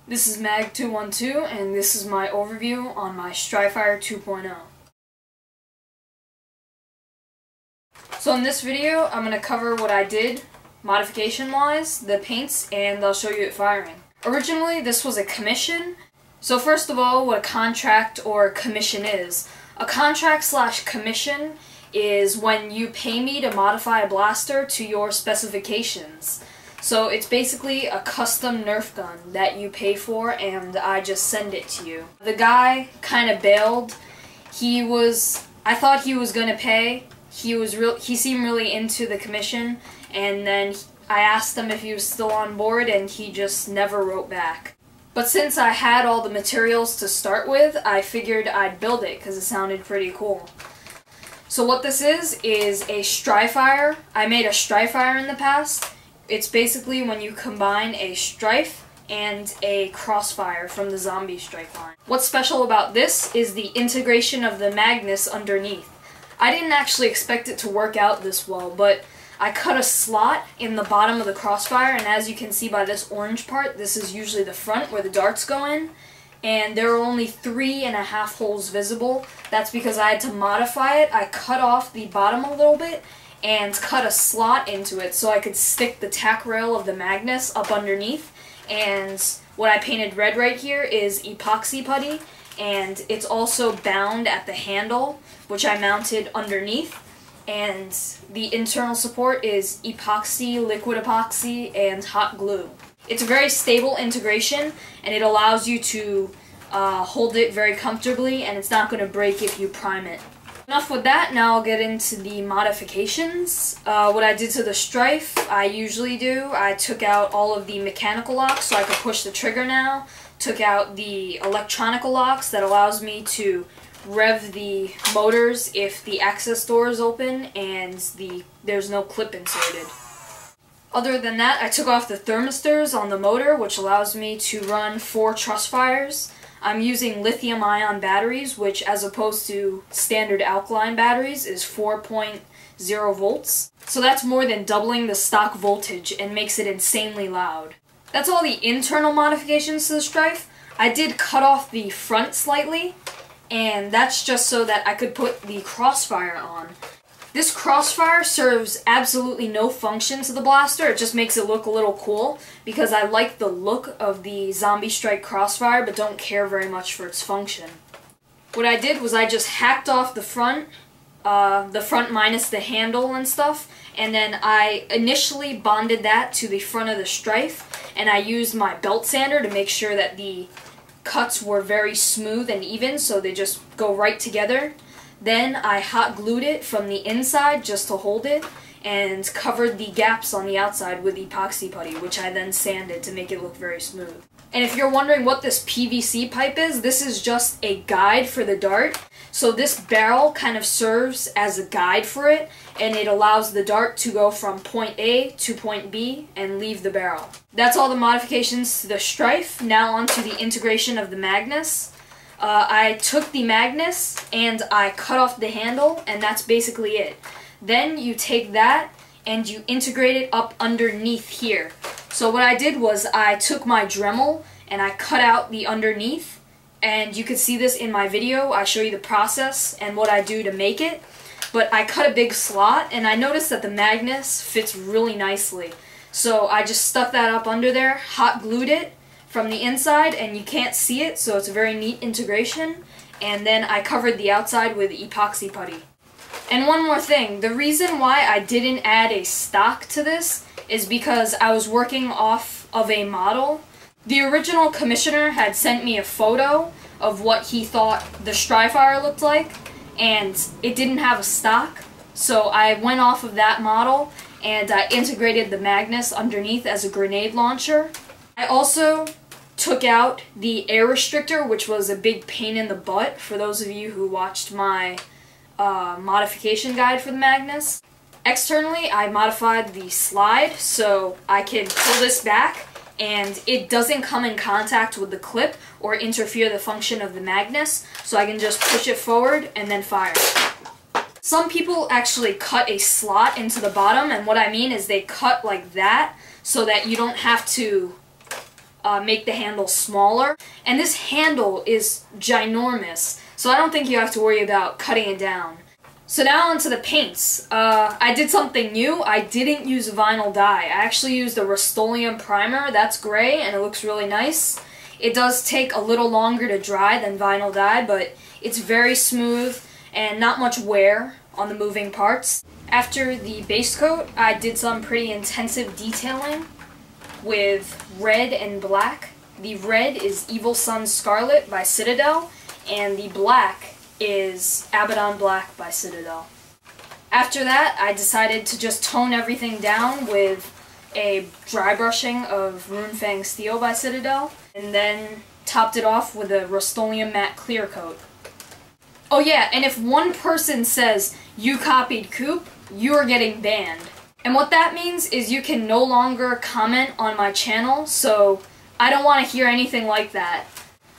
This is Mag212 and this is my overview on my Stryfire 2.0. So in this video, I'm going to cover what I did modification-wise, the paints, and I'll show you it firing. Originally, this was a commission. So first of all, what a contract or commission is. A contract/commission is when you pay me to modify a blaster to your specifications. So it's basically a custom Nerf gun that you pay for and I just send it to you. The guy kind of bailed. I thought he was gonna pay. He seemed really into the commission, and then I asked him if he was still on board and he just never wrote back. But since I had all the materials to start with, I figured I'd build it because it sounded pretty cool. So what this is a Stryfire. I made a Stryfire in the past. It's basically when you combine a Stryfe and a Crossfire from the Zombie Strike line. What's special about this is the integration of the Magnus underneath. I didn't actually expect it to work out this well, but I cut a slot in the bottom of the Crossfire, and as you can see by this orange part, this is usually the front where the darts go in, and there are only 3.5 holes visible. That's because I had to modify it. I cut off the bottom a little bit and cut a slot into it so I could stick the tack rail of the Magnus up underneath. And what I painted red right here is epoxy putty, and it's also bound at the handle, which I mounted underneath. And the internal support is epoxy, liquid epoxy, and hot glue. It's a very stable integration, and it allows you to hold it very comfortably, and it's not going to break if you prime it. Enough with that, now I'll get into the modifications. What I did to the Stryfe, I usually do. I took out all of the mechanical locks so I could push the trigger now. Took out the electronical locks that allows me to rev the motors if the access door is open and there's no clip inserted. Other than that, I took off the thermistors on the motor, which allows me to run 4 truss fires. I'm using lithium-ion batteries, which as opposed to standard alkaline batteries is 4.0 volts. So that's more than doubling the stock voltage and makes it insanely loud. That's all the internal modifications to the Stryfe. I did cut off the front slightly, and that's just so that I could put the Crossfire on. This Crossfire serves absolutely no function to the blaster. It just makes it look a little cool because I like the look of the Zombie Strike Crossfire but don't care very much for its function. What I did was I just hacked off the front minus the handle and stuff, and then I initially bonded that to the front of the Stryfe, and I used my belt sander to make sure that the cuts were very smooth and even so they just go right together. Then I hot glued it from the inside just to hold it and covered the gaps on the outside with epoxy putty, which I then sanded to make it look very smooth. And if you're wondering what this PVC pipe is, this is just a guide for the dart. So this barrel kind of serves as a guide for it, and it allows the dart to go from point A to point B and leave the barrel. That's all the modifications to the Stryfe. Now on to the integration of the Magnus. I took the Magnus and I cut off the handle, and that's basically it. Then you take that and you integrate it up underneath here. So what I did was I took my Dremel and I cut out the underneath, and you can see this in my video. I show you the process and what I do to make it. But I cut a big slot and I noticed that the Magnus fits really nicely. So I just stuck that up under there, hot glued it from the inside, and you can't see it, so it's a very neat integration. And then I covered the outside with epoxy putty. And one more thing, the reason why I didn't add a stock to this is because I was working off of a model. The original commissioner had sent me a photo of what he thought the Stryfire looked like, and it didn't have a stock, so I went off of that model and I integrated the Magnus underneath as a grenade launcher. I also took out the air restrictor, which was a big pain in the butt for those of you who watched my modification guide for the Magnus. Externally, I modified the slide so I can pull this back and it doesn't come in contact with the clip or interfere the function of the Magnus, so I can just push it forward and then fire. Some people actually cut a slot into the bottom, and what I mean is they cut like that so that you don't have to make the handle smaller. And this handle is ginormous, so I don't think you have to worry about cutting it down. So now onto the paints. I did something new. I didn't use vinyl dye. I actually used a Rustoleum primer. That's gray and it looks really nice. It does take a little longer to dry than vinyl dye, but it's very smooth and not much wear on the moving parts. After the base coat, I did some pretty intensive detailing with red and black. The red is Evil Sunz Scarlet by Citadel, and the black is Abaddon Black by Citadel. After that, I decided to just tone everything down with a dry brushing of Runefang Steel by Citadel, and then topped it off with a Rustoleum matte clear coat. Oh yeah, and if one person says you copied Coop, you are getting banned. And what that means is you can no longer comment on my channel, so I don't want to hear anything like that.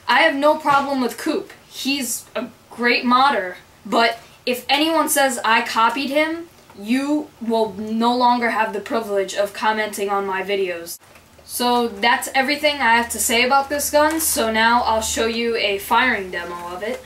I have no problem with Coop. He's a great modder, but if anyone says I copied him, you will no longer have the privilege of commenting on my videos. So that's everything I have to say about this gun, so now I'll show you a firing demo of it.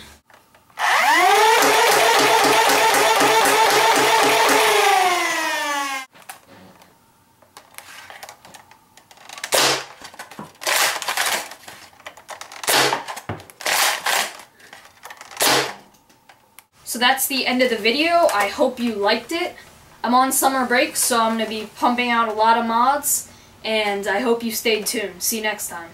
So that's the end of the video. I hope you liked it. I'm on summer break, so I'm going to be pumping out a lot of mods, and I hope you stayed tuned. See you next time.